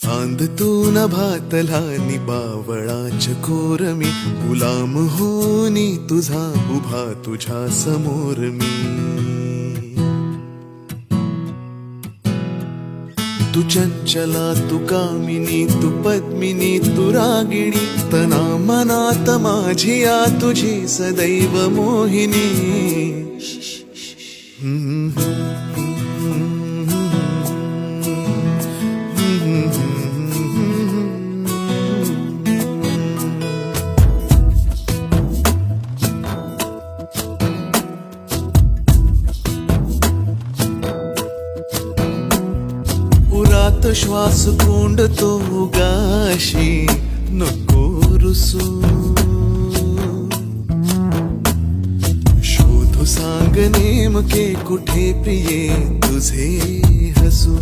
चांद तू नभातला निबावळाच कोरमी, गुलाम होनी तुझा उभा तुझ्या समोर मी. तू चंचला तू कामिनी तू पद्मिनी तू रागिणी, तना मनात माझिया तुझी सदैव मोहिनी. उरात श्वास कोंडतो गाशी नको रुसू, शोध सांग नेमके कुठे प्रिये तुझे हसू.